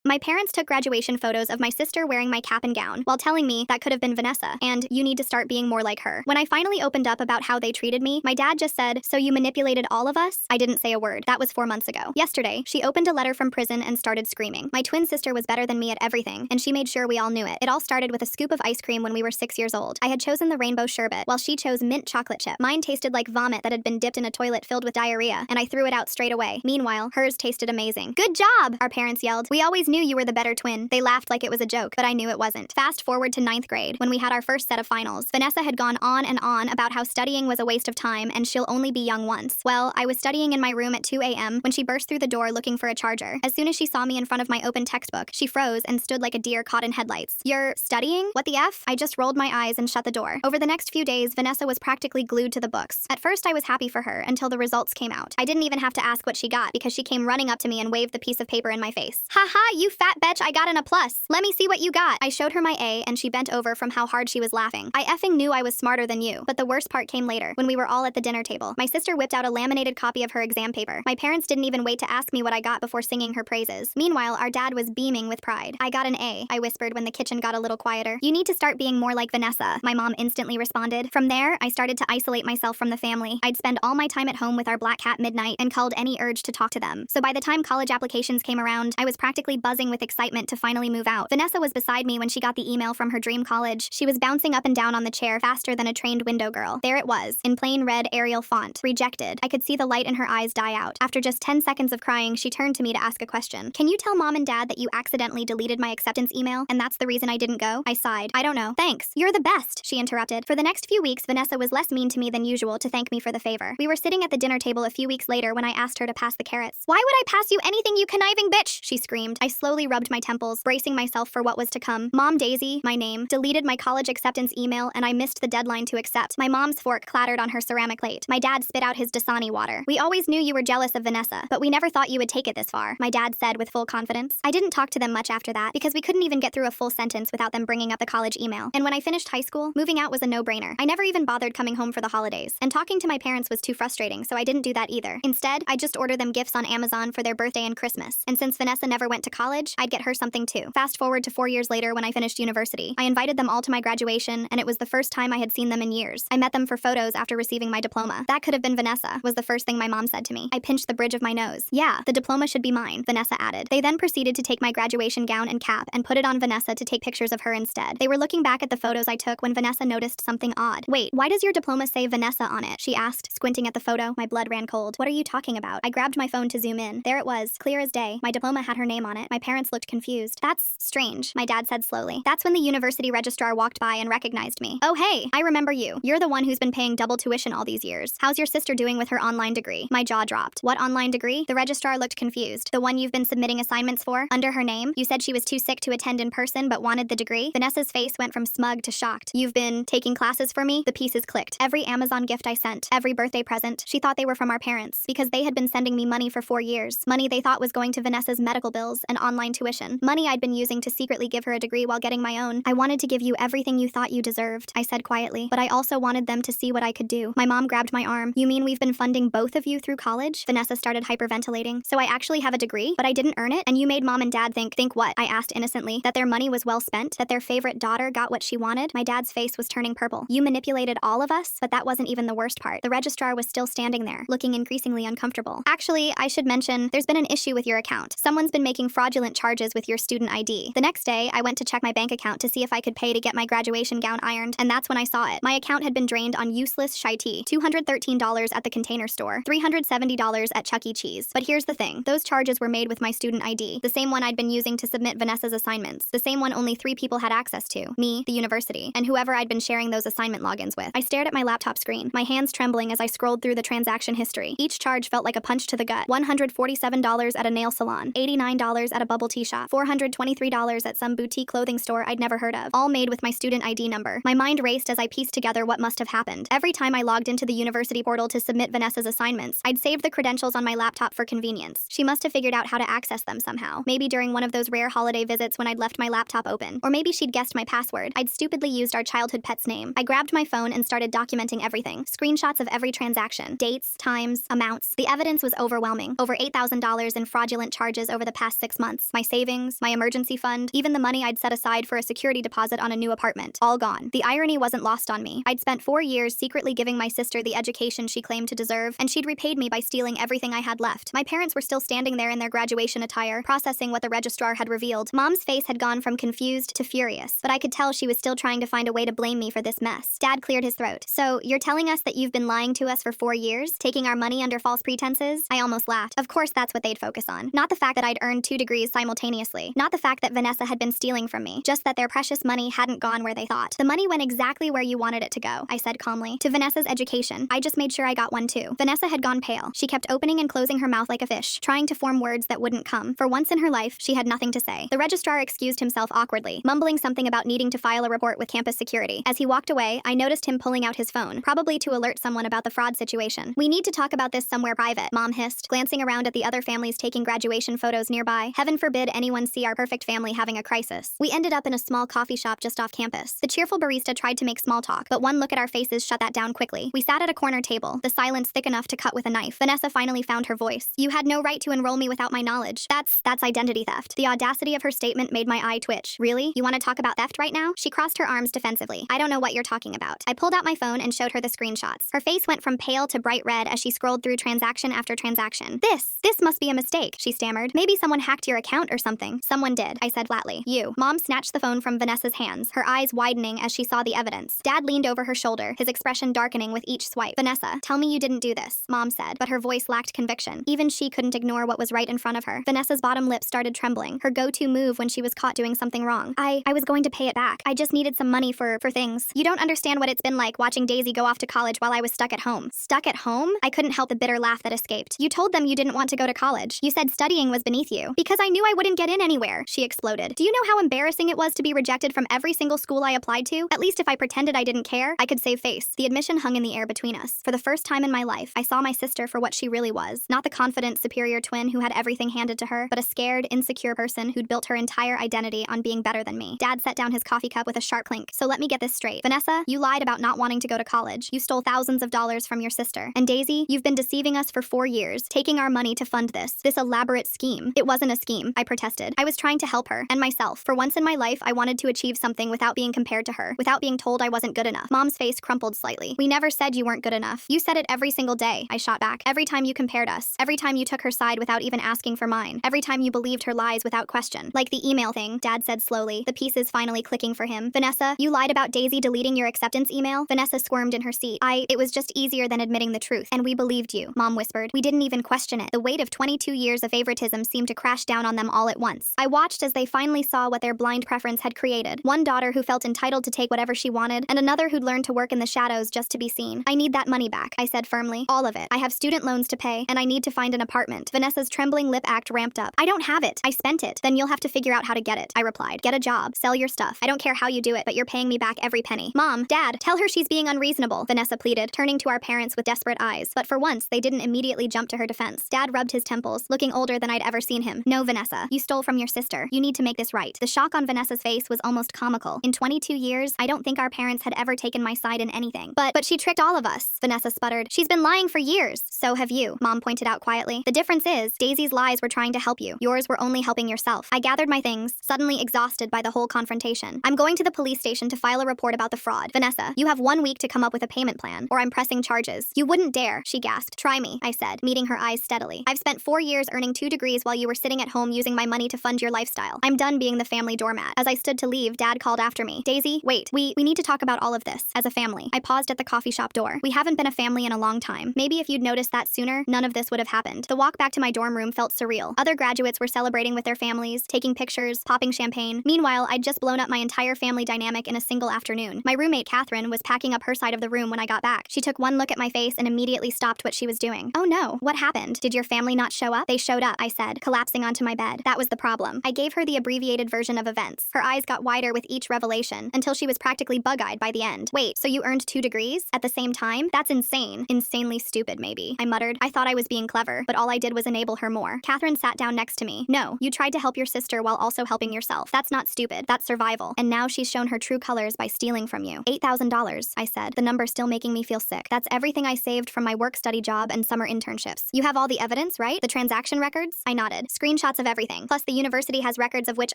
My parents took graduation photos of my sister wearing my cap and gown while telling me that could have been Vanessa, and you need to start being more like her. When I finally opened up about how they treated me, my dad just said, "So you manipulated all of us?" I didn't say a word. That was 4 months ago. Yesterday, she opened a letter from prison and started screaming. My twin sister was better than me at everything, and she made sure we all knew it. It all started with a scoop of ice cream when we were 6 years old. I had chosen the rainbow sherbet, while she chose mint chocolate chip. Mine tasted like vomit that had been dipped in a toilet filled with diarrhea, and I threw it out straight away. Meanwhile, hers tasted amazing. "Good job!" our parents yelled. "We always knew you were the better twin." They laughed like it was a joke, but I knew it wasn't. Fast forward to 9th grade, when we had our first set of finals. Vanessa had gone on and on about how studying was a waste of time and she'll only be young once. Well, I was studying in my room at 2 a.m. when she burst through the door looking for a charger. As soon as she saw me in front of my open textbook, she froze and stood like a deer caught in headlights. "You're studying? What the F?" I just rolled my eyes and shut the door. Over the next few days, Vanessa was practically glued to the books. At first, I was happy for her until the results came out. I didn't even have to ask what she got because she came running up to me and waved the piece of paper in my face. "Ha, you fat bitch, I got an A+. Let me see what you got." I showed her my A and she bent over from how hard she was laughing. "I effing knew I was smarter than you." But the worst part came later, when we were all at the dinner table. My sister whipped out a laminated copy of her exam paper. My parents didn't even wait to ask me what I got before singing her praises. Meanwhile, our dad was beaming with pride. "I got an A," I whispered when the kitchen got a little quieter. "You need to start being more like Vanessa," my mom instantly responded. From there, I started to isolate myself from the family. I'd spend all my time at home with our black cat Midnight and culled any urge to talk to them. So by the time college applications came around, I was practically buzzing with excitement to finally move out. Vanessa was beside me when she got the email from her dream college. She was bouncing up and down on the chair faster than a trained window girl. There it was, in plain red Arial font. Rejected. I could see the light in her eyes die out. After just 10 seconds of crying, she turned to me to ask a question. "Can you tell mom and dad that you accidentally deleted my acceptance email, and that's the reason I didn't go?" I sighed. "I don't know." "Thanks. You're the best," she interrupted. For the next few weeks, Vanessa was less mean to me than usual to thank me for the favor. We were sitting at the dinner table a few weeks later when I asked her to pass the carrots. "Why would I pass you anything, you conniving bitch?" she screamed. I slowly rubbed my temples, bracing myself for what was to come. Mom Daisy, my name, deleted my college acceptance email and I missed the deadline to accept. My mom's fork clattered on her ceramic plate. My dad spit out his Dasani water. "We always knew you were jealous of Vanessa, but we never thought you would take it this far," my dad said with full confidence. I didn't talk to them much after that because we couldn't even get through a full sentence without them bringing up the college email. And when I finished high school, moving out was a no-brainer. I never even bothered coming home for the holidays. And talking to my parents was too frustrating, so I didn't do that either. Instead, I just ordered them gifts on Amazon for their birthday and Christmas. And since Vanessa never went to college, I'd get her something too. Fast forward to 4 years later when I finished university. I invited them all to my graduation, and it was the first time I had seen them in years. I met them for photos after receiving my diploma. "That could have been Vanessa," was the first thing my mom said to me. I pinched the bridge of my nose. "Yeah, the diploma should be mine," Vanessa added. They then proceeded to take my graduation gown and cap and put it on Vanessa to take pictures of her instead. They were looking back at the photos I took when Vanessa noticed something odd. "Wait, why does your diploma say Vanessa on it?" she asked, squinting at the photo. My blood ran cold. "What are you talking about?" I grabbed my phone to zoom in. There it was, clear as day. My diploma had her name on it. My parents looked confused. "That's strange," my dad said slowly. That's when the university registrar walked by and recognized me. "Oh hey, I remember you. You're the one who's been paying double tuition all these years. How's your sister doing with her online degree?" My jaw dropped. "What online degree?" The registrar looked confused. "The one you've been submitting assignments for, under her name? You said she was too sick to attend in person but wanted the degree?" Vanessa's face went from smug to shocked. "You've been taking classes for me?" The pieces clicked. Every Amazon gift I sent, every birthday present, she thought they were from our parents because they had been sending me money for 4 years. Money they thought was going to Vanessa's medical bills and online tuition. Money I'd been using to secretly give her a degree while getting my own. "I wanted to give you everything you thought you deserved," I said quietly, "but I also wanted them to see what I could do." My mom grabbed my arm. "You mean we've been funding both of you through college?" Vanessa started hyperventilating. "So I actually have a degree, but I didn't earn it? And you made mom and dad think what?" I asked innocently. "That their money was well spent? That their favorite daughter got what she wanted?" My dad's face was turning purple. "You manipulated all of us?" But that wasn't even the worst part. The registrar was still standing there, looking increasingly uncomfortable. "Actually, I should mention, there's been an issue with your account. Someone's been making fraudulent charges with your student ID." The next day, I went to check my bank account to see if I could pay to get my graduation gown ironed, and that's when I saw it. My account had been drained on useless shy tea. $213 at the Container Store, $370 at Chuck E. Cheese. But here's the thing. Those charges were made with my student ID, the same one I'd been using to submit Vanessa's assignments, the same one only 3 people had access to. Me, the university, and whoever I'd been sharing those assignment logins with. I stared at my laptop screen, my hands trembling as I scrolled through the transaction history. Each charge felt like a punch to the gut. $147 at a nail salon, $89 at a bubble tea shop, $423 at some boutique clothing store I'd never heard of, all made with my student ID number. My mind raced as I pieced together what must have happened. Every time I logged into the university portal to submit Vanessa's assignments, I'd saved the credentials on my laptop for convenience. She must have figured out how to access them somehow. Maybe during one of those rare holiday visits when I'd left my laptop open. Or maybe she'd guessed my password. I'd stupidly used our childhood pet's name. I grabbed my phone and started documenting everything. Screenshots of every transaction. Dates, times, amounts. The evidence was overwhelming. Over $8,000 in fraudulent charges over the past 6 months. months. My savings, my emergency fund, even the money I'd set aside for a security deposit on a new apartment. All gone. The irony wasn't lost on me. I'd spent 4 years secretly giving my sister the education she claimed to deserve, and she'd repaid me by stealing everything I had left. My parents were still standing there in their graduation attire, processing what the registrar had revealed. Mom's face had gone from confused to furious, but I could tell she was still trying to find a way to blame me for this mess. Dad cleared his throat. So, you're telling us that you've been lying to us for 4 years, taking our money under false pretenses? I almost laughed. Of course that's what they'd focus on. Not the fact that I'd earned 2 degrees simultaneously. Not the fact that Vanessa had been stealing from me. Just that their precious money hadn't gone where they thought. The money went exactly where you wanted it to go, I said calmly. To Vanessa's education. I just made sure I got one too. Vanessa had gone pale. She kept opening and closing her mouth like a fish, trying to form words that wouldn't come. For once in her life, she had nothing to say. The registrar excused himself awkwardly, mumbling something about needing to file a report with campus security. As he walked away, I noticed him pulling out his phone, probably to alert someone about the fraud situation. We need to talk about this somewhere private, Mom hissed, glancing around at the other families taking graduation photos nearby. Heaven forbid anyone see our perfect family having a crisis. We ended up in a small coffee shop just off campus. The cheerful barista tried to make small talk, but one look at our faces shut that down quickly. We sat at a corner table, the silence thick enough to cut with a knife. Vanessa finally found her voice. You had no right to enroll me without my knowledge. That's identity theft. The audacity of her statement made my eye twitch. Really? You want to talk about theft right now? She crossed her arms defensively. I don't know what you're talking about. I pulled out my phone and showed her the screenshots. Her face went from pale to bright red as she scrolled through transaction after transaction. This must be a mistake, she stammered. Maybe someone hacked your account or something. Someone did, I said flatly. You. Mom snatched the phone from Vanessa's hands, her eyes widening as she saw the evidence. Dad leaned over her shoulder, his expression darkening with each swipe. Vanessa, tell me you didn't do this, Mom said, but her voice lacked conviction. Even she couldn't ignore what was right in front of her. Vanessa's bottom lip started trembling, her go-to move when she was caught doing something wrong. I was going to pay it back. I just needed some money for things. You don't understand what it's been like watching Daisy go off to college while I was stuck at home. Stuck at home? I couldn't help the bitter laugh that escaped. You told them you didn't want to go to college. You said studying was beneath you. Because I knew I wouldn't get in anywhere, she exploded. Do you know how embarrassing it was to be rejected from every single school I applied to? At least if I pretended I didn't care, I could save face. The admission hung in the air between us. For the first time in my life, I saw my sister for what she really was. Not the confident, superior twin who had everything handed to her, but a scared, insecure person who'd built her entire identity on being better than me. Dad set down his coffee cup with a sharp clink. So let me get this straight. Vanessa, you lied about not wanting to go to college. You stole thousands of dollars from your sister. And Daisy, you've been deceiving us for 4 years, taking our money to fund this elaborate scheme. It wasn't a scheme, I protested. I was trying to help her, and myself. For once in my life, I wanted to achieve something without being compared to her, without being told I wasn't good enough. Mom's face crumpled slightly. We never said you weren't good enough. You said it every single day, I shot back. Every time you compared us. Every time you took her side without even asking for mine. Every time you believed her lies without question. Like the email thing, Dad said slowly, the pieces finally clicking for him. Vanessa, you lied about Daisy deleting your acceptance email? Vanessa squirmed in her seat. It was just easier than admitting the truth. And we believed you, Mom whispered. We didn't even question it. The weight of 22 years of favoritism seemed to crash down on them all at once. I watched as they finally saw what their blind preference had created. One daughter who felt entitled to take whatever she wanted, and another who'd learned to work in the shadows just to be seen. I need that money back, I said firmly. All of it. I have student loans to pay, and I need to find an apartment. Vanessa's trembling lip act ramped up. I don't have it. I spent it. Then you'll have to figure out how to get it, I replied. Get a job. Sell your stuff. I don't care how you do it, but you're paying me back every penny. Mom, Dad, tell her she's being unreasonable, Vanessa pleaded, turning to our parents with desperate eyes. But for once, they didn't immediately jump to her defense. Dad rubbed his temples, looking older than I'd ever seen him. No, Vanessa. You stole from your sister. You need to make this right. The shock on Vanessa's face was almost comical. In 22 years, I don't think our parents had ever taken my side in anything. But she tricked all of us, Vanessa sputtered. She's been lying for years. So have you, Mom pointed out quietly. The difference is, Daisy's lies were trying to help you. Yours were only helping yourself. I gathered my things, suddenly exhausted by the whole confrontation. I'm going to the police station to file a report about the fraud. Vanessa, you have 1 week to come up with a payment plan, or I'm pressing charges. You wouldn't dare, she gasped. Try me, I said, meeting her eyes steadily. I've spent 4 years earning 2 degrees while you were sitting at home using my money to fund your lifestyle. I'm done being the family doormat. As I stood to leave, Dad called after me. Daisy, wait, we need to talk about all of this, as a family. I paused at the coffee shop door. We haven't been a family in a long time. Maybe if you'd noticed that sooner, none of this would have happened. The walk back to my dorm room felt surreal. Other graduates were celebrating with their families, taking pictures, popping champagne. Meanwhile, I'd just blown up my entire family dynamic in a single afternoon. My roommate, Catherine, was packing up her side of the room when I got back. She took one look at my face and immediately stopped what she was doing. Oh no, what happened? Did your family not show up? They showed up, I said, collapsing onto my bed. That was the problem. I gave her the abbreviated version of events. Her eyes got wider with each revelation, until she was practically bug-eyed by the end. Wait, so you earned 2 degrees? At the same time? That's insane. Insanely stupid, maybe, I muttered. I thought I was being clever, but all I did was enable her more. Catherine sat down next to me. No, you tried to help your sister while also helping yourself. That's not stupid. That's survival. And now she's shown her true colors by stealing from you. $8,000, I said, the number still making me feel sick. That's everything I saved from my work-study job and summer internships. You have all the evidence, right? The transaction records? I nodded. Screenshots of everything. Plus, the university has records of which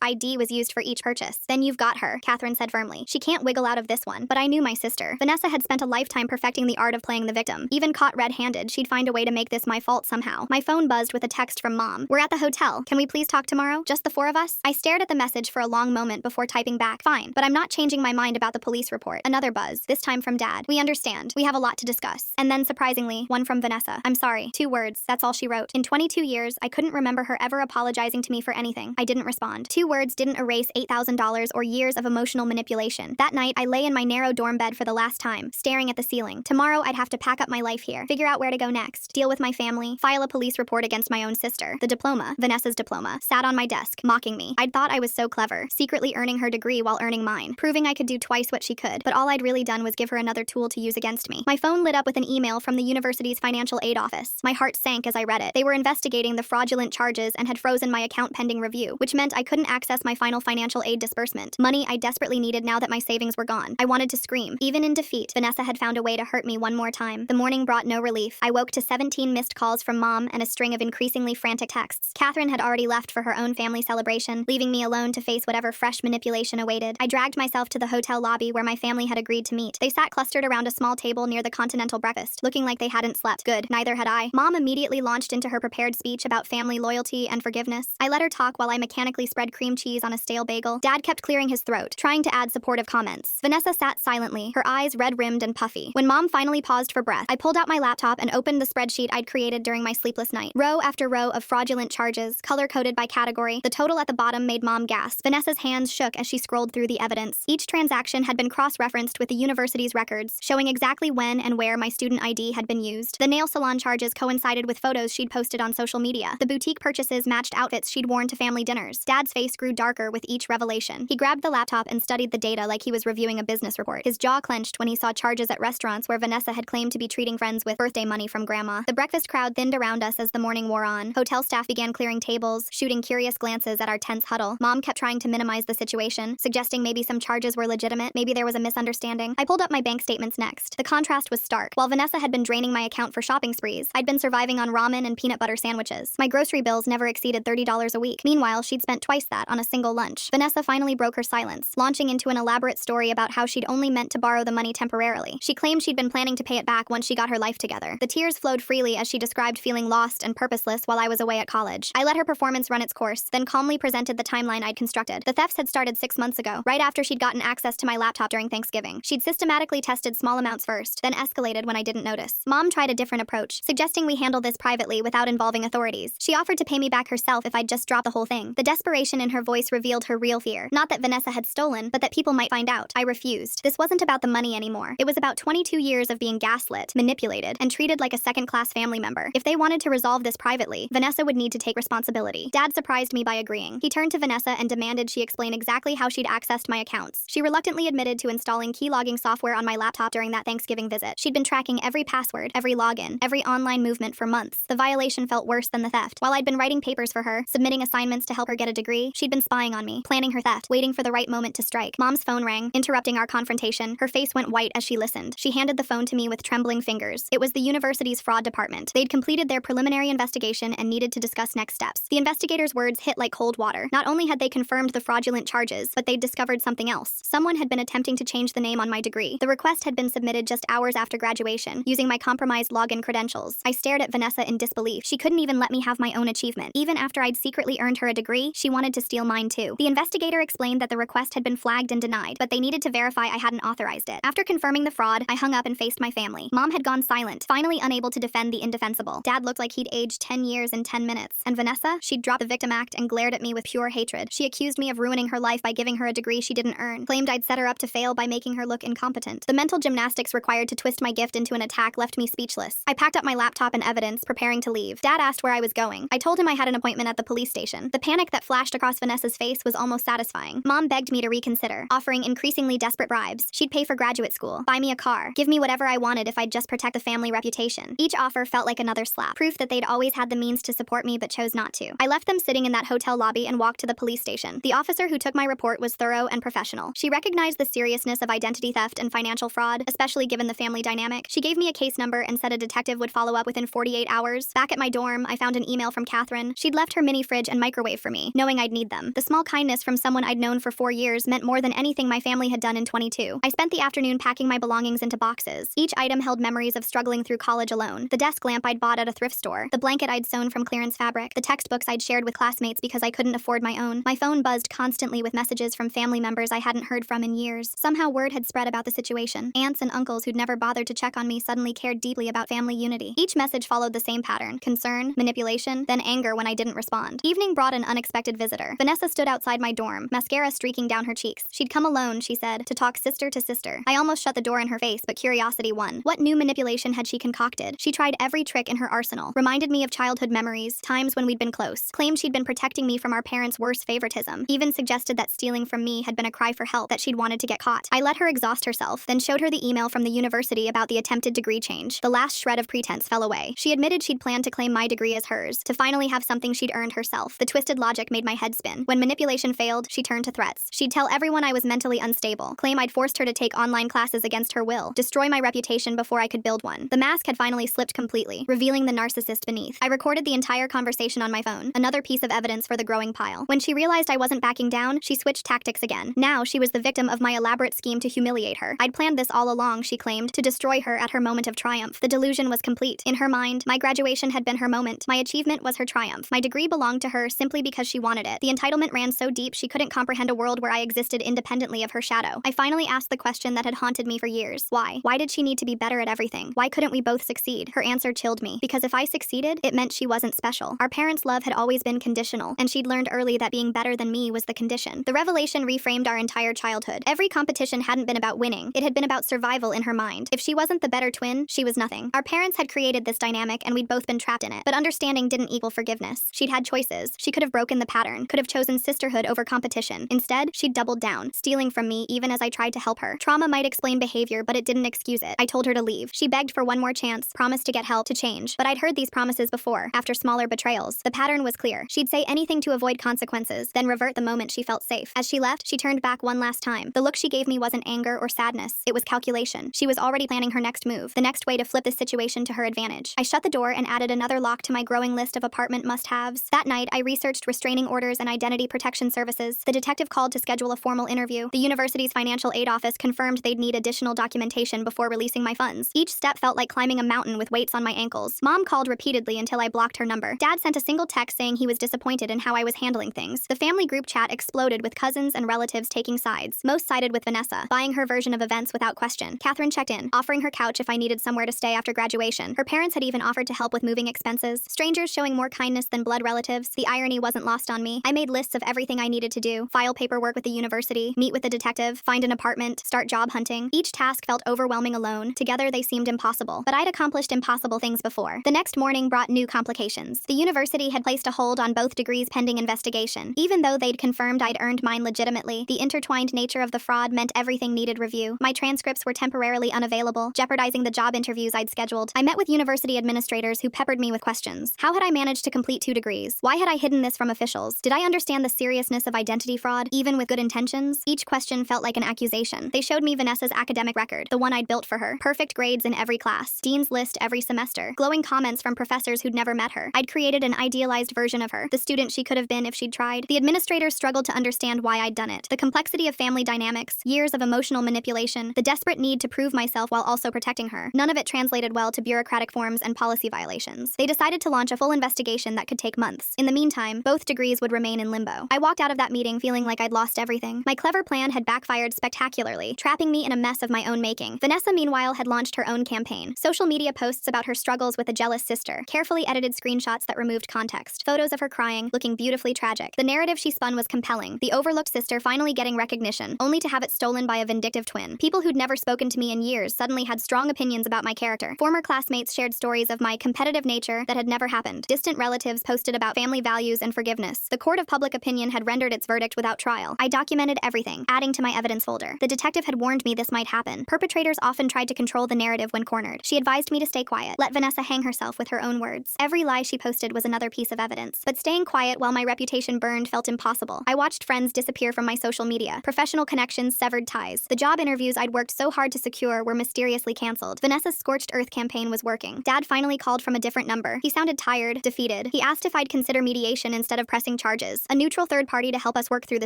ID was used for each purchase. Then you've got her, Catherine said firmly. She can't wiggle out of this one, but I knew my sister. Vanessa had spent a lifetime perfecting the art of playing the victim. Even caught red-handed, she'd find a way to make this my fault somehow. My phone buzzed with a text from Mom. We're at the hotel. Can we please talk tomorrow? Just the four of us? I stared at the message for a long moment before typing back, fine, but I'm not changing my mind about the police report. Another buzz, this time from Dad. We understand. We have a lot to discuss. And then, surprisingly, one from Vanessa. I'm sorry. 2 words. That's all she wrote. In 22 years, I couldn't remember her ever apologizing to me for anything. I didn't respond. 2 words didn't erase $8,000 or years of emotional manipulation. That night, I lay in my narrow dorm bed for the last time, staring at the ceiling. Tomorrow, I'd have to pack up my life here, figure out where to go next, deal with my family, file a police report against my own sister. The diploma, Vanessa's diploma, sat on my desk, mocking me. I'd thought I was so clever, secretly earning her degree while earning mine, proving I could do twice what she could, but all I'd really done was give her another tool to use against me. My phone lit up with an email from the university's financial aid office. My heart sank as I read it. They were investigating the fraudulent charges and had frozen my account pending review, which meant I couldn't access my final financial aid disbursement. Money I desperately needed now that my savings were gone. I wanted to scream. Even in defeat, Vanessa had found a way to hurt me one more time. The morning brought no relief. I woke to 17 missed calls from Mom and a string of increasingly frantic texts. Catherine had already left for her own family celebration, leaving me alone to face whatever fresh manipulation awaited. I dragged myself to the hotel lobby where my family had agreed to meet. They sat clustered around a small table near the continental breakfast, looking like they hadn't slept. Good, neither had I. Mom immediately launched into her prepared speech about family loyalty and forgiveness. I let her talk while I mechanically spread cream cheese on a stale bagel. Dad kept clearing his throat, trying to add supportive comments. Vanessa sat silently, her eyes red-rimmed and puffy. When Mom finally paused for breath, I pulled out my laptop and opened the spreadsheet I'd created during my sleepless night. Row after row of fraudulent charges, color-coded by category. The total at the bottom made Mom gasp. Vanessa's hands shook as she scrolled through the evidence. Each transaction had been cross-referenced with the university's records, showing exactly when and where my student ID had been used. The nail salon charges coincided with photos she'd posted on social media. The boutique purchases matched outfits she'd worn to family dinners. Dad's face grew darker with each revelation. He grabbed the laptop and studied the data like he was reviewing a business report. His jaw clenched when he saw charges at restaurants where Vanessa had claimed to be treating friends with birthday money from Grandma. The breakfast crowd thinned around us as the morning wore on. Hotel staff began clearing tables, shooting curious glances at our tense huddle. Mom kept trying to minimize the situation, suggesting maybe some charges were legitimate, maybe there was a misunderstanding. I pulled up my bank statements next. The contrast was stark. While Vanessa had been draining my account for shopping sprees, I'd been surviving on ramen and peanut butter sandwiches. My grocery bills never exceeded $30 a week. Meanwhile, she'd spent twice that on a single lunch. Vanessa finally broke her silence, launching into an elaborate story about how she'd only meant to borrow the money temporarily. She claimed she'd been planning to pay it back once she got her life together. The tears flowed freely as she described feeling lost and purposeless while I was away at college. I let her performance run its course, then calmly presented the timeline I'd constructed. The thefts had started 6 months ago, right after she'd gotten access to my laptop during Thanksgiving. She'd systematically tested small amounts first, then escalated when I didn't notice. Mom tried a different approach, suggesting we handle this privately without involving authorities. She offered to pay me back herself if I'd just drop the whole thing. The desperation in her voice revealed her real fear. Not that Vanessa had stolen, but that people might find out. I refused. This wasn't about the money anymore. It was about 22 years of being gaslit, manipulated, and treated like a second-class family member. If they wanted to resolve this privately, Vanessa would need to take responsibility. Dad surprised me by agreeing. He turned to Vanessa and demanded she explain exactly how she'd accessed my accounts. She reluctantly admitted to installing keylogging software on my laptop during that Thanksgiving visit. She'd been tracking every password, every login, every online movement for months. The violation felt worse than the theft. While I'd been writing papers for her, submitting assignments to help her get a degree, she'd been spying on me, planning her theft, waiting for the right moment to strike. Mom's phone rang, interrupting our confrontation. Her face went white as she listened. She handed the phone to me with trembling fingers. It was the university's fraud department. They'd completed their preliminary investigation and needed to discuss next steps. The investigators' words hit like cold water. Not only had they confirmed the fraudulent charges, but they'd discovered something else. Someone had been attempting to change the name on my degree. The request had been submitted just hours after graduation, using my compromised login credentials. I stared at Vanessa in disbelief. She couldn't even let me have my own achievement. Even after I'd secretly earned her a degree, she wanted to steal mine too. The investigator explained that the request had been flagged and denied, but they needed to verify I hadn't authorized it. After confirming the fraud, I hung up and faced my family. Mom had gone silent, finally unable to defend the indefensible. Dad looked like he'd aged 10 years in 10 minutes. And Vanessa? She'd dropped the victim act and glared at me with pure hatred. She accused me of ruining her life by giving her a degree she didn't earn, claimed I'd set her up to fail by making her look incompetent. The mental gymnastics required to twist my gift into an attack left me speechless. I packed up my laptop and evidence, preparing to leave. Dad asked where I was going. I told him I had an appointment at the police station. The panic that flashed across Vanessa's face was almost satisfying. Mom begged me to reconsider, offering increasingly desperate bribes. She'd pay for graduate school, buy me a car, give me whatever I wanted if I'd just protect the family reputation. Each offer felt like another slap, proof that they'd always had the means to support me but chose not to. I left them sitting in that hotel lobby and walked to the police station. The officer who took my report was thorough and professional. She recognized the seriousness of identity theft and financial fraud, especially given the family dynamic. She gave me a case number and said a detective would follow up within 48 hours. Back at my dorm, I found an email from Catherine. She'd left her mini fridge and microwave for me, knowing I'd need them. The small kindness from someone I'd known for 4 years meant more than anything my family had done in 22. I spent the afternoon packing my belongings into boxes. Each item held memories of struggling through college alone. The desk lamp I'd bought at a thrift store, the blanket I'd sewn from clearance fabric, the textbooks I'd shared with classmates because I couldn't afford my own. My phone buzzed constantly with messages from family members I hadn't heard from in years. Somehow word had spread about the situation. Aunts and uncles who'd never bothered to check on me suddenly cared deeply about family unity. Each message followed the same pattern: concern, manipulation, then anger when I didn't respond. Evening brought an unexpected visitor. Vanessa stood outside my dorm, mascara streaking down her cheeks. She'd come alone, she said, to talk sister to sister. I almost shut the door in her face, but curiosity won. What new manipulation had she concocted? She tried every trick in her arsenal. Reminded me of childhood memories, times when we'd been close. Claimed she'd been protecting me from our parents' worst favoritism. Even suggested that stealing from me had been a cry for help, that she'd wanted to get caught. I let her exhaust herself, then showed her the email from the university about the attempted degree change. The last shred of pretense fell away. She admitted she'd planned to claim my degree as hers, to finally have something she'd earned herself. The twisted logic made my head spin. When manipulation failed, she turned to threats. She'd tell everyone I was mentally unstable, claim I'd forced her to take online classes against her will, destroy my reputation before I could build one. The mask had finally slipped completely, revealing the narcissist beneath. I recorded the entire conversation on my phone, another piece of evidence for the growing pile. When she realized I wasn't backing down, she switched tactics again. Now she was the victim of my elaborate scheme to humiliate her. I'd planned this all along, she claimed, to destroy her at her moment of triumph. The delusion was complete. In her mind, my graduation had been her moment. My achievement was her triumph. My degree belonged to her simply because she wanted it. The entitlement ran so deep she couldn't comprehend a world where I existed independently of her shadow. I finally asked the question that had haunted me for years. Why? Why did she need to be better at everything? Why couldn't we both succeed? Her answer chilled me. Because if I succeeded, it meant she wasn't special. Our parents' love had always been conditional, and she'd learned early that being better than me was the condition. The revelation reframed our entire childhood. Every competition hadn't been about winning. It had been about survival in her mind. If she wasn't the better twin, she was nothing. Our parents had created this dynamic, and we'd both been trapped in it. But understanding didn't equal forgiveness. She'd had choices. She could have broken the pattern, could have chosen sisterhood over competition. Instead, she'd doubled down, stealing from me even as I tried to help her. Trauma might explain behavior, but it didn't excuse it. I told her to leave. She begged for one more chance, promised to get help, to change. But I'd heard these promises before, after smaller betrayals. The pattern was clear. She'd say anything to avoid consequences, then revert the moment she felt safe. As she left, she turned back one last time. The look she gave me wasn't anger or sadness. It was calculation. She was already planning her next move, the next way to flip this situation to her advantage. I shut the door and added another lock to my growing list of apartment must-haves. That night, I researched restraining orders and identity protection services. The detective called to schedule a formal interview. The university's financial aid office confirmed they'd need additional documentation before releasing my funds. Each step felt like climbing a mountain with weights on my ankles. Mom called repeatedly until I blocked her number. Dad sent a single text saying he was disappointed in how I was handling things. The family group chat exploded with cousins and relatives taking sides. Most sided with Vanessa, buying her version of events without question. Catherine checked in, offering her couch if I needed somewhere to stay after graduation. Her parents had even offered to help with moving expenses. Strangers showing more kindness than blood relatives. The irony wasn't lost on me. I made lists of everything I needed to do: file paperwork with the university, meet with the detective, find an apartment, start job hunting. Each task felt overwhelming alone. Together they seemed impossible. But I'd accomplished impossible things before. The next morning brought new complications. The university had placed a hold on both degrees pending investigation. Even though they'd confirmed I'd earned mine legitimately, the intertwined nature of the fraud meant everything needed review. My transcripts were temporarily unavailable, jeopardizing the job interviews I'd scheduled. I met with university administrators who peppered me with questions. How had I managed to complete 2 degrees? Why had I hidden this from officials? Did I understand the seriousness of identity fraud, even with good intentions? Each question felt like an accusation. They showed me Vanessa's academic record, the one I'd built for her. Perfect grades in every class, dean's list every semester, glowing comments from professors who'd never met her. I'd created an idealized version of her, the student she could have been if she'd tried. The administrators struggled to understand why I'd done it. The complexity of family dynamics, years of emotional manipulation, the desperate need to prove myself while also protecting her. None of it translated well to bureaucratic forms and policy violations. They decided to launch a full investigation that could take months. In the meantime, both degrees would remain in limbo. I walked out of that meeting feeling like I'd lost everything. My clever plan had backfired spectacularly, trapping me in a mess of my own making. Vanessa, meanwhile, had launched her own campaign. Social media posts about her struggles with a jealous sister, carefully edited screenshots that removed context, photos of her crying, looking beautifully tragic. The narrative she spun was compelling. The overlooked sister finally getting recognition, only to have it stolen by a vindictive twin. People who'd never spoken to me in years suddenly had strong opinions about my character. Former classmates shared stories of my competitive nature that had never happened. Distant relatives posted about family values and forgiveness. The court of public opinion had rendered its verdict without trial. I documented everything, adding to my evidence folder. The detective had warned me this might happen. Perpetrators often tried to control the narrative when cornered. She advised me to stay quiet, let Vanessa hang herself with her own words. Every lie she posted was another piece of evidence. But staying quiet while my reputation burned felt impossible. I watched friends disappear from my social media. Professional connections severed ties. The job interviews I'd worked so hard to secure were mysteriously canceled. Vanessa's scorched earth campaign was working. Dad finally called from a different number. He sounded tired, defeated. He asked if I'd I'd consider mediation instead of pressing charges, a neutral third party to help us work through the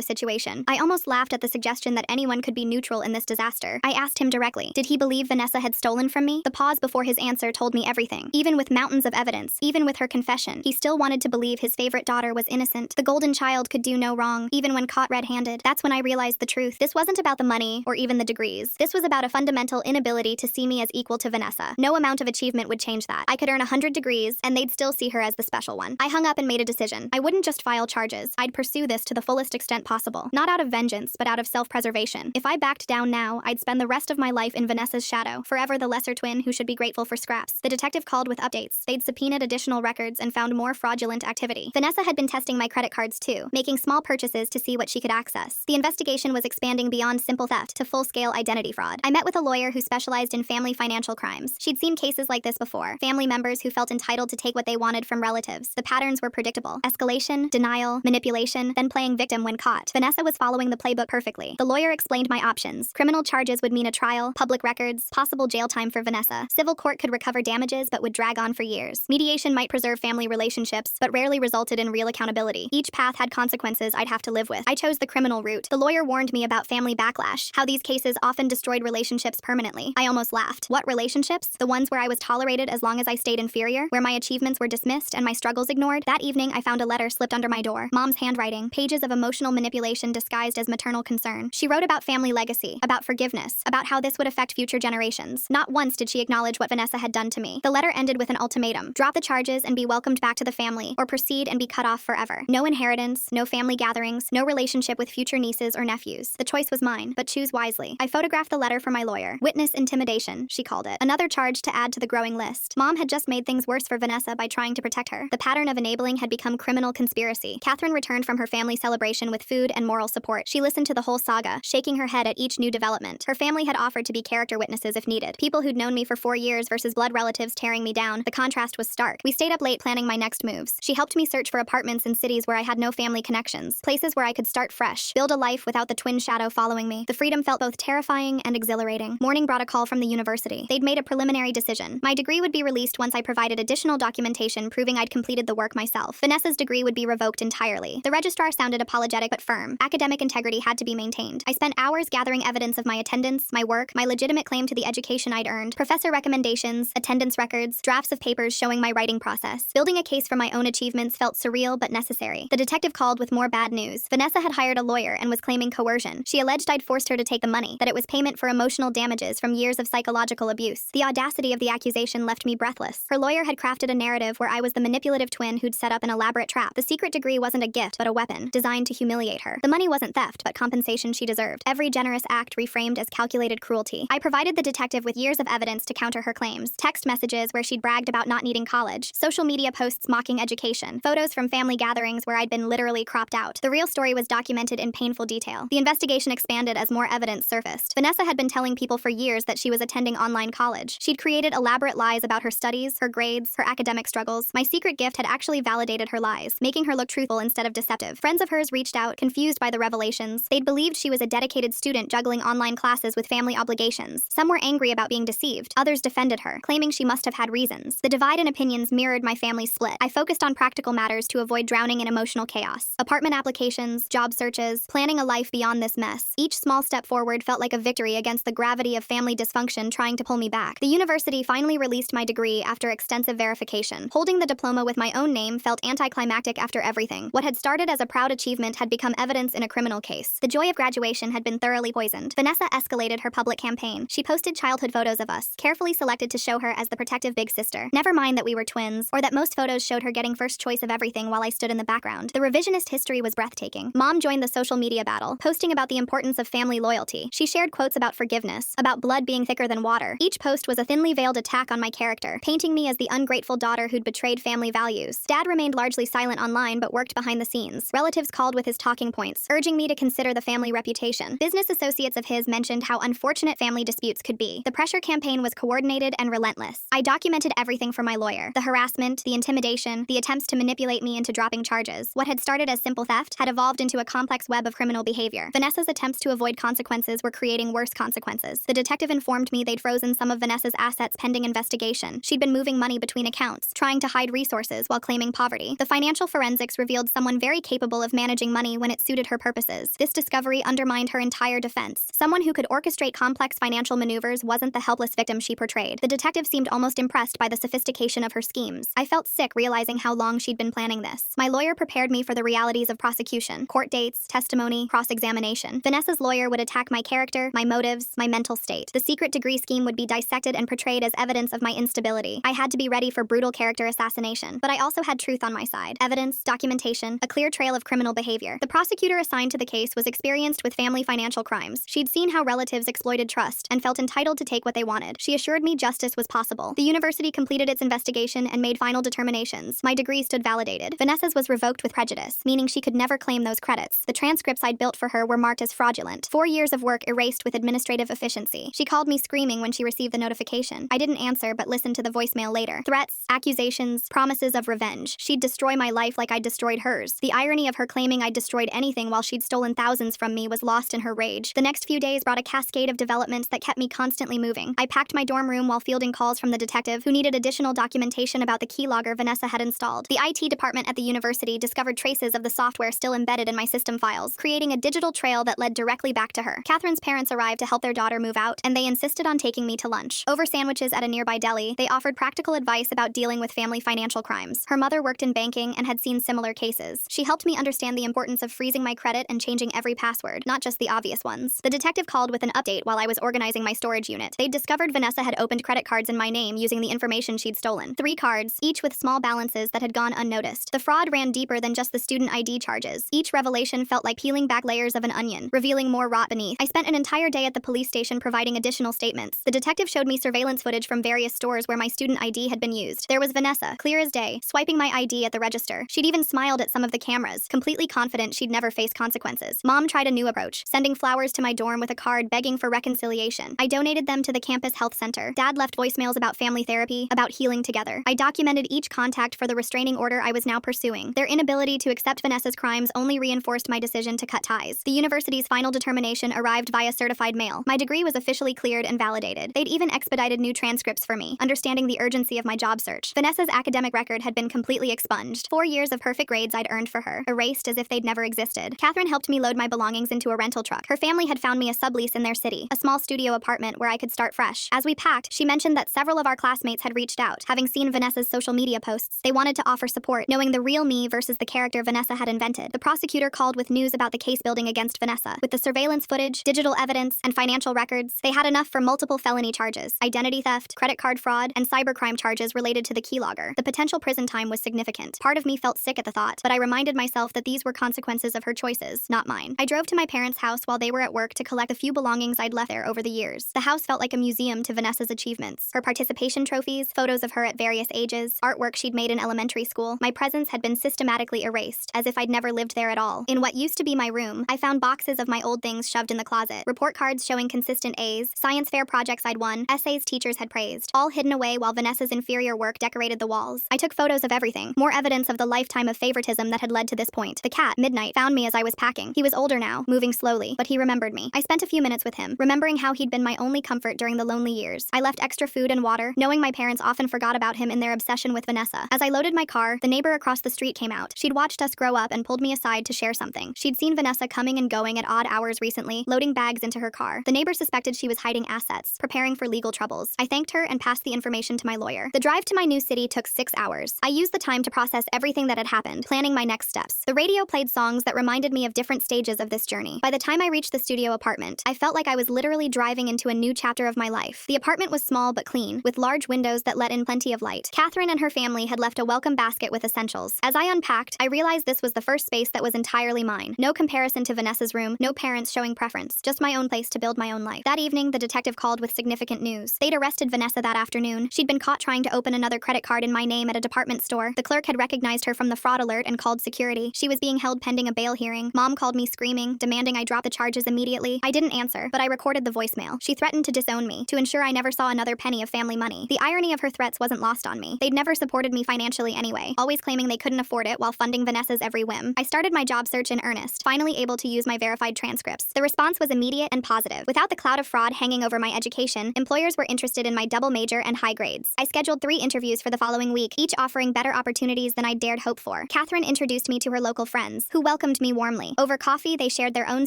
situation. I almost laughed at the suggestion that anyone could be neutral in this disaster. I asked him directly, did he believe Vanessa had stolen from me? The pause before his answer told me everything. Even with mountains of evidence, even with her confession, he still wanted to believe his favorite daughter was innocent. The golden child could do no wrong, even when caught red-handed. That's when I realized the truth. This wasn't about the money or even the degrees. This was about a fundamental inability to see me as equal to Vanessa. No amount of achievement would change that. I could earn 100 degrees, and they'd still see her as the special one. I hung up and made a decision. I wouldn't just file charges. I'd pursue this to the fullest extent possible. Not out of vengeance, but out of self-preservation. If I backed down now, I'd spend the rest of my life in Vanessa's shadow, forever the lesser twin who should be grateful for scraps. The detective called with updates. They'd subpoenaed additional records and found more fraudulent activity. Vanessa had been testing my credit cards too, making small purchases to see what she could access. The investigation was expanding beyond simple theft to full-scale identity fraud. I met with a lawyer who specialized in family financial crimes. She'd seen cases like this before. Family members who felt entitled to take what they wanted from relatives. The patterns were predictable. Escalation, denial, manipulation, then playing victim when caught. Vanessa was following the playbook perfectly. The lawyer explained my options. Criminal charges would mean a trial, public records, possible jail time for Vanessa. Civil court could recover damages but would drag on for years. Mediation might preserve family relationships, but rarely resulted in real accountability. Each path had consequences I'd have to live with. I chose the criminal route. The lawyer warned me about family backlash, how these cases often destroyed relationships permanently. I almost laughed. What relationships? The ones where I was tolerated as long as I stayed inferior, where my achievements were dismissed and my struggles ignored? That evening, I found a letter slipped under my door. Mom's handwriting, pages of emotional manipulation disguised as maternal concern. She wrote about family legacy, about forgiveness, about how this would affect future generations. Not once did she acknowledge what Vanessa had done to me. The letter ended with an ultimatum. Drop the charges and be welcomed back to the family, or proceed and be cut off forever. No inheritance, no family gatherings, no relationship with future nieces or nephews. The choice was mine, but choose wisely. I photographed the letter for my lawyer. Witness intimidation, she called it. Another charge to add to the growing list. Mom had just made things worse for Vanessa by trying to protect her. The pattern of enabling had become criminal conspiracy. Catherine returned from her family celebration with food and moral support. She listened to the whole saga, shaking her head at each new development. Her family had offered to be character witnesses if needed. People who'd known me for 4 years versus blood relatives tearing me down. The contrast was stark. We stayed up late planning my next moves. She helped me search for apartments in cities where I had no family connections, places where I could start fresh, build a life without the twin shadow following me. The freedom felt both terrifying and exhilarating. Morning brought a call from the university. They'd made a preliminary decision. My degree would be released once I provided additional documentation proving I'd completed the work myself. Vanessa's degree would be revoked entirely. The registrar sounded apologetic but firm. Academic integrity had to be maintained. I spent hours gathering evidence of my attendance, my work, my legitimate claim to the education I'd earned, professor recommendations, attendance records, drafts of papers showing my writing process. Building a case for my own achievements felt surreal but necessary. The detective called with more bad news. Vanessa had hired a lawyer and was claiming coercion. She alleged I'd forced her to take the money, that it was payment for emotional damages from years of psychological abuse. The audacity of the accusation left me breathless. Her lawyer had crafted a narrative where I was the manipulative twin who'd set up an elaborate trap. The secret degree wasn't a gift, but a weapon, designed to humiliate her. The money wasn't theft, but compensation she deserved. Every generous act reframed as calculated cruelty. I provided the detective with years of evidence to counter her claims. Text messages where she'd bragged about not needing college. Social media posts mocking education. Photos from family gatherings where I'd been literally cropped out. The real story was documented in painful detail. The investigation expanded as more evidence surfaced. Vanessa had been telling people for years that she was attending online college. She'd created elaborate lies about her studies, her grades, her academic struggles. My secret gift had actually validated her lies, making her look truthful instead of deceptive. Friends of hers reached out, confused by the revelations. They'd believed she was a dedicated student juggling online classes with family obligations. Some were angry about being deceived. Others defended her, claiming she must have had reasons. The divide in opinions mirrored my family's split. I focused on practical matters to avoid drowning in emotional chaos. Apartment applications, job searches, planning a life beyond this mess. Each small step forward felt like a victory against the gravity of family dysfunction trying to pull me back. The university finally released my degree after extensive verification. Holding the diploma with my own name felt anticlimactic after everything. What had started as a proud achievement had become evidence in a criminal case. The joy of graduation had been thoroughly poisoned. Vanessa escalated her public campaign. She posted childhood photos of us, carefully selected to show her as the protective big sister. Never mind that we were twins, or that most photos showed her getting first choice of everything while I stood in the background. The revisionist history was breathtaking. Mom joined the social media battle, posting about the importance of family loyalty. She shared quotes about forgiveness, about blood being thicker than water. Each post was a thinly veiled attack on my character, painting me as the ungrateful daughter who'd betrayed family values. Dad remained largely silent online but worked behind the scenes. Relatives called with his talking points, urging me to consider the family reputation. Business associates of his mentioned how unfortunate family disputes could be. The pressure campaign was coordinated and relentless. I documented everything for my lawyer. The harassment, the intimidation, the attempts to manipulate me into dropping charges. What had started as simple theft had evolved into a complex web of criminal behavior. Vanessa's attempts to avoid consequences were creating worse consequences. The detective informed me they'd frozen some of Vanessa's assets pending investigation. She'd been moving money between accounts, trying to hide resources while claiming claiming poverty. The financial forensics revealed someone very capable of managing money when it suited her purposes. This discovery undermined her entire defense. Someone who could orchestrate complex financial maneuvers wasn't the helpless victim she portrayed. The detective seemed almost impressed by the sophistication of her schemes. I felt sick realizing how long she'd been planning this. My lawyer prepared me for the realities of prosecution: court dates, testimony, cross-examination. Vanessa's lawyer would attack my character, my motives, my mental state. The secret degree scheme would be dissected and portrayed as evidence of my instability. I had to be ready for brutal character assassination, but I also had truth on my side: evidence, documentation, a clear trail of criminal behavior. The prosecutor assigned to the case was experienced with family financial crimes. She'd seen how relatives exploited trust and felt entitled to take what they wanted. She assured me justice was possible. The university completed its investigation and made final determinations. My degree stood validated. Vanessa's was revoked with prejudice, meaning she could never claim those credits. The transcripts I'd built for her were marked as fraudulent. 4 years of work erased with administrative efficiency. She called me screaming when she received the notification. I didn't answer but listened to the voicemail later. Threats, accusations, promises of revenge. She'd destroy my life like I'd destroyed hers. The irony of her claiming I'd destroyed anything while she'd stolen thousands from me was lost in her rage. The next few days brought a cascade of developments that kept me constantly moving. I packed my dorm room while fielding calls from the detective, who needed additional documentation about the keylogger Vanessa had installed. The IT department at the university discovered traces of the software still embedded in my system files, creating a digital trail that led directly back to her. Catherine's parents arrived to help their daughter move out, and they insisted on taking me to lunch. Over sandwiches at a nearby deli, they offered practical advice about dealing with family financial crimes. Her mother worked in banking and had seen similar cases. She helped me understand the importance of freezing my credit and changing every password, not just the obvious ones. The detective called with an update while I was organizing my storage unit. They'd discovered Vanessa had opened credit cards in my name using the information she'd stolen. 3 cards, each with small balances that had gone unnoticed. The fraud ran deeper than just the student ID charges. Each revelation felt like peeling back layers of an onion, revealing more rot beneath. I spent an entire day at the police station providing additional statements. The detective showed me surveillance footage from various stores where my student ID had been used. There was Vanessa, clear as day, swiping my ID at the register. She'd even smiled at some of the cameras, completely confident she'd never face consequences. Mom tried a new approach, sending flowers to my dorm with a card begging for reconciliation. I donated them to the campus health center. Dad left voicemails about family therapy, about healing together. I documented each contact for the restraining order I was now pursuing. Their inability to accept Vanessa's crimes only reinforced my decision to cut ties. The university's final determination arrived via certified mail. My degree was officially cleared and validated. They'd even expedited new transcripts for me, understanding the urgency of my job search. Vanessa's academic record had been completely expunged. 4 years of perfect grades I'd earned for her, erased as if they'd never existed. Catherine helped me load my belongings into a rental truck. Her family had found me a sublease in their city, a small studio apartment where I could start fresh. As we packed, she mentioned that several of our classmates had reached out. Having seen Vanessa's social media posts, they wanted to offer support, knowing the real me versus the character Vanessa had invented. The prosecutor called with news about the case building against Vanessa. With the surveillance footage, digital evidence, and financial records, they had enough for multiple felony charges: identity theft, credit card fraud, and cybercrime charges related to the keylogger. The potential prison time was significant. Part of me felt sick at the thought, but I reminded myself that these were consequences of her choices, not mine. I drove to my parents' house while they were at work to collect the few belongings I'd left there over the years. The house felt like a museum to Vanessa's achievements. Her participation trophies, photos of her at various ages, artwork she'd made in elementary school. My presence had been systematically erased, as if I'd never lived there at all. In what used to be my room, I found boxes of my old things shoved in the closet. Report cards showing consistent A's, science fair projects I'd won, essays teachers had praised, all hidden away while Vanessa's inferior work decorated the walls. I took photos of everything, more evidence of the lifetime of favoritism that had led to this point. The cat, Midnight, found me as I was packing. He was older now, moving slowly, but he remembered me. I spent a few minutes with him, remembering how he'd been my only comfort during the lonely years. I left extra food and water, knowing my parents often forgot about him in their obsession with Vanessa. As I loaded my car, the neighbor across the street came out. She'd watched us grow up and pulled me aside to share something. She'd seen Vanessa coming and going at odd hours recently, loading bags into her car. The neighbor suspected she was hiding assets, preparing for legal troubles. I thanked her and passed the information to my lawyer. The drive to my new city took 6 hours. I used the time to process everything that had happened, planning my next steps. The radio played songs that reminded me of different stages of this journey. By the time I reached the studio apartment, I felt like I was literally driving into a new chapter of my life. The apartment was small but clean, with large windows that let in plenty of light. Catherine and her family had left a welcome basket with essentials. As I unpacked, I realized this was the first space that was entirely mine. No comparison to Vanessa's room, no parents showing preference, just my own place to build my own life. That evening, the detective called with significant news. They'd arrested Vanessa that afternoon. She'd been caught trying to open another credit card in my name at a department store. The clerk had recognized her from the fraud alert and called security. She was being held pending a bail hearing. Mom called me screaming, demanding I drop the charges immediately. I didn't answer, but I recorded the voicemail. She threatened to disown me, to ensure I never saw another penny of family money. The irony of her threats wasn't lost on me. They'd never supported me financially anyway, always claiming they couldn't afford it while funding Vanessa's every whim. I started my job search in earnest, finally able to use my verified transcripts. The response was immediate and positive. Without the cloud of fraud hanging over my education, employers were interested in my double major and high grades. I scheduled 3 interviews for the following week, each offering better better opportunities than I dared hope for. Catherine introduced me to her local friends, who welcomed me warmly. Over coffee, they shared their own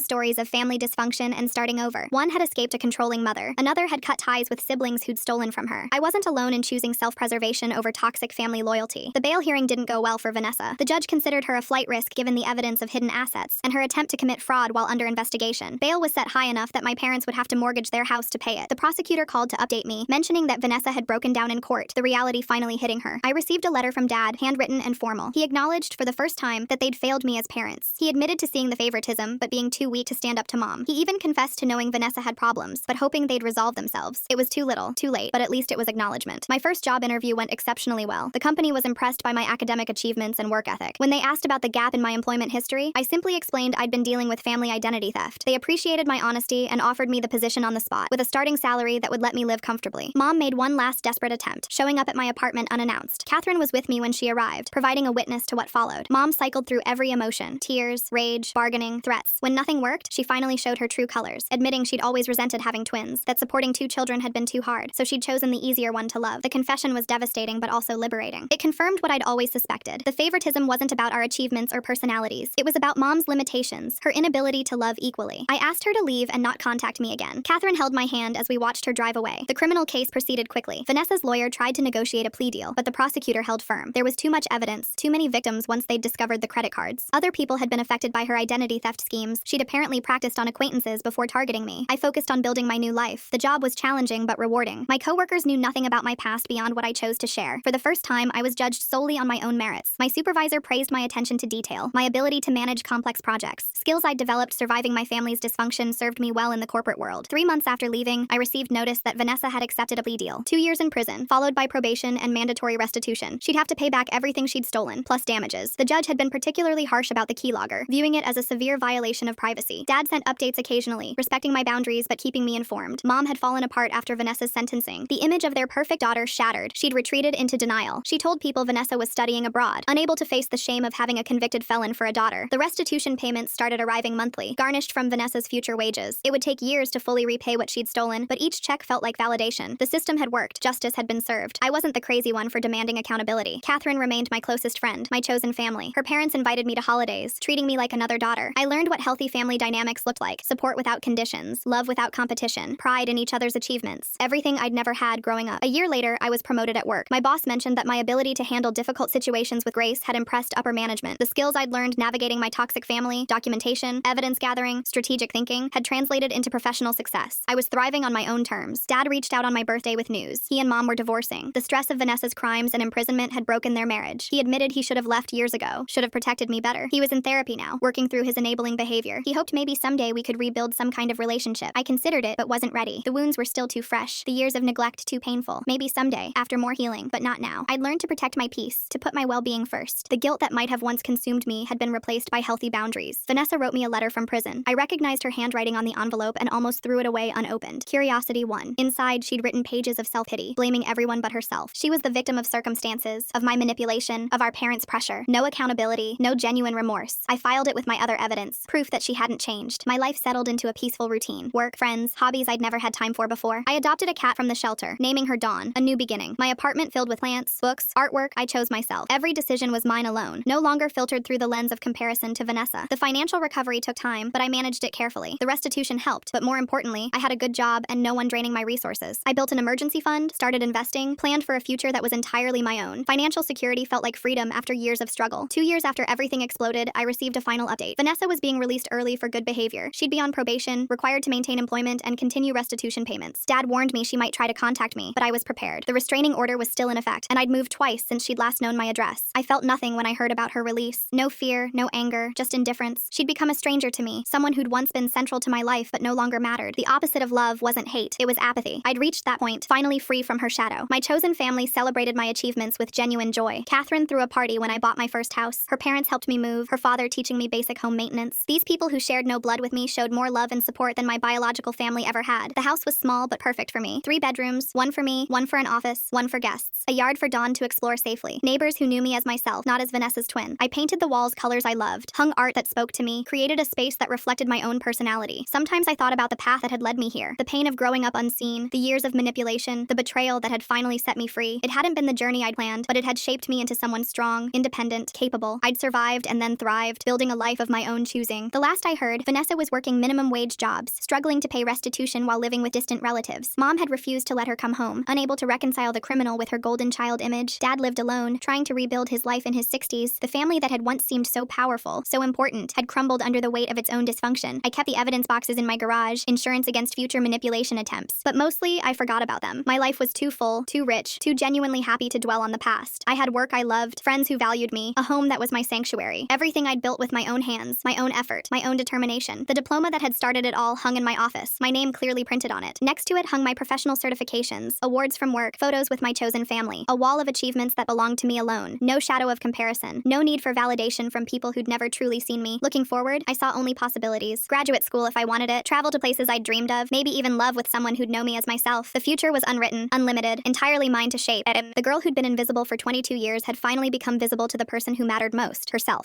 stories of family dysfunction and starting over. One had escaped a controlling mother. Another had cut ties with siblings who'd stolen from her. I wasn't alone in choosing self-preservation over toxic family loyalty. The bail hearing didn't go well for Vanessa. The judge considered her a flight risk given the evidence of hidden assets and her attempt to commit fraud while under investigation. Bail was set high enough that my parents would have to mortgage their house to pay it. The prosecutor called to update me, mentioning that Vanessa had broken down in court, the reality finally hitting her. I received a letter from Dad, handwritten and formal. He acknowledged for the first time that they'd failed me as parents. He admitted to seeing the favoritism, but being too weak to stand up to Mom. He even confessed to knowing Vanessa had problems, but hoping they'd resolve themselves. It was too little, too late, but at least it was acknowledgement. My first job interview went exceptionally well. The company was impressed by my academic achievements and work ethic. When they asked about the gap in my employment history, I simply explained I'd been dealing with family identity theft. They appreciated my honesty and offered me the position on the spot, with a starting salary that would let me live comfortably. Mom made one last desperate attempt, showing up at my apartment unannounced. Catherine was with me when she arrived, providing a witness to what followed. Mom cycled through every emotion: tears, rage, bargaining, threats. When nothing worked, she finally showed her true colors, admitting she'd always resented having twins, that supporting 2 children had been too hard, so she'd chosen the easier one to love. The confession was devastating but also liberating. It confirmed what I'd always suspected. The favoritism wasn't about our achievements or personalities. It was about Mom's limitations, her inability to love equally. I asked her to leave and not contact me again. Catherine held my hand as we watched her drive away. The criminal case proceeded quickly. Vanessa's lawyer tried to negotiate a plea deal, but the prosecutor held firm. There was too much evidence, too many victims once they'd discovered the credit cards. Other people had been affected by her identity theft schemes. She'd apparently practiced on acquaintances before targeting me. I focused on building my new life. The job was challenging but rewarding. My coworkers knew nothing about my past beyond what I chose to share. For the first time, I was judged solely on my own merits. My supervisor praised my attention to detail, my ability to manage complex projects. Skills I'd developed surviving my family's dysfunction served me well in the corporate world. 3 months after leaving, I received notice that Vanessa had accepted a plea deal. 2 years in prison, followed by probation and mandatory restitution. She'd have to pay back everything she'd stolen, plus damages. The judge had been particularly harsh about the keylogger, viewing it as a severe violation of privacy. Dad sent updates occasionally, respecting my boundaries but keeping me informed. Mom had fallen apart after Vanessa's sentencing. The image of their perfect daughter shattered. She'd retreated into denial. She told people Vanessa was studying abroad, unable to face the shame of having a convicted felon for a daughter. The restitution payments started arriving monthly, garnished from Vanessa's future wages. It would take years to fully repay what she'd stolen, but each check felt like validation. The system had worked. Justice had been served. I wasn't the crazy one for demanding accountability. Catherine remained my closest friend, my chosen family. Her parents invited me to holidays, treating me like another daughter. I learned what healthy family dynamics looked like: support without conditions, love without competition, pride in each other's achievements. Everything I'd never had growing up. A year later, I was promoted at work. My boss mentioned that my ability to handle difficult situations with grace had impressed upper management. The skills I'd learned navigating my toxic family, documentation, evidence gathering, strategic thinking, had translated into professional success. I was thriving on my own terms. Dad reached out on my birthday with news. He and Mom were divorcing. The stress of Vanessa's crimes and imprisonment had broken their marriage. He admitted he should have left years ago, should have protected me better. He was in therapy now, working through his enabling behavior. He hoped maybe someday we could rebuild some kind of relationship. I considered it, but wasn't ready. The wounds were still too fresh, the years of neglect too painful. Maybe someday, after more healing, but not now. I'd learned to protect my peace, to put my well-being first. The guilt that might have once consumed me had been replaced by healthy boundaries. Vanessa wrote me a letter from prison. I recognized her handwriting on the envelope and almost threw it away unopened. Curiosity won. Inside, she'd written pages of self-pity, blaming everyone but herself. She was the victim of circumstances, of my manipulation, of our parents' pressure. No accountability, no genuine remorse. I filed it with my other evidence, proof that she hadn't changed. My life settled into a peaceful routine. Work, friends, hobbies I'd never had time for before. I adopted a cat from the shelter, naming her Dawn, a new beginning. My apartment filled with plants, books, artwork I chose myself. Every decision was mine alone, no longer filtered through the lens of comparison to Vanessa. The financial recovery took time, but I managed it carefully. The restitution helped, but more importantly, I had a good job and no one draining my resources. I built an emergency fund, started investing, planned for a future that was entirely my own. Financial security felt like freedom after years of struggle. 2 years after everything exploded, I received a final update. Vanessa was being released early for good behavior. She'd be on probation, required to maintain employment and continue restitution payments. Dad warned me she might try to contact me, but I was prepared. The restraining order was still in effect, and I'd moved twice since she'd last known my address. I felt nothing when I heard about her release. No fear, no anger, just indifference. She'd become a stranger to me, someone who'd once been central to my life but no longer mattered. The opposite of love wasn't hate, it was apathy. I'd reached that point, finally free from her shadow. My chosen family celebrated my achievements with genuine joy. Catherine threw a party when I bought my first house. Her parents helped me move, her father teaching me basic home maintenance. These people who shared no blood with me showed more love and support than my biological family ever had. The house was small but perfect for me. 3 bedrooms, 1 for me, 1 for an office, 1 for guests. A yard for Dawn to explore safely. Neighbors who knew me as myself, not as Vanessa's twin. I painted the walls colors I loved, hung art that spoke to me, created a space that reflected my own personality. Sometimes I thought about the path that had led me here. The pain of growing up unseen, the years of manipulation, the betrayal that had finally set me free. It hadn't been the journey I'd planned, but it had had shaped me into someone strong, independent, capable. I'd survived and then thrived, building a life of my own choosing. The last I heard, Vanessa was working minimum wage jobs, struggling to pay restitution while living with distant relatives. Mom had refused to let her come home, unable to reconcile the criminal with her golden child image. Dad lived alone, trying to rebuild his life in his 60s. The family that had once seemed so powerful, so important, had crumbled under the weight of its own dysfunction. I kept the evidence boxes in my garage, insurance against future manipulation attempts. But mostly, I forgot about them. My life was too full, too rich, too genuinely happy to dwell on the past. I had work I loved, friends who valued me, a home that was my sanctuary. Everything I'd built with my own hands, my own effort, my own determination. The diploma that had started it all hung in my office, my name clearly printed on it. Next to it hung my professional certifications, awards from work, photos with my chosen family, a wall of achievements that belonged to me alone. No shadow of comparison, no need for validation from people who'd never truly seen me. Looking forward, I saw only possibilities. Graduate school if I wanted it, travel to places I'd dreamed of, maybe even love with someone who'd know me as myself. The future was unwritten, unlimited, entirely mine to shape. The girl who'd been invisible for 22 years had finally become visible to the person who mattered most, herself.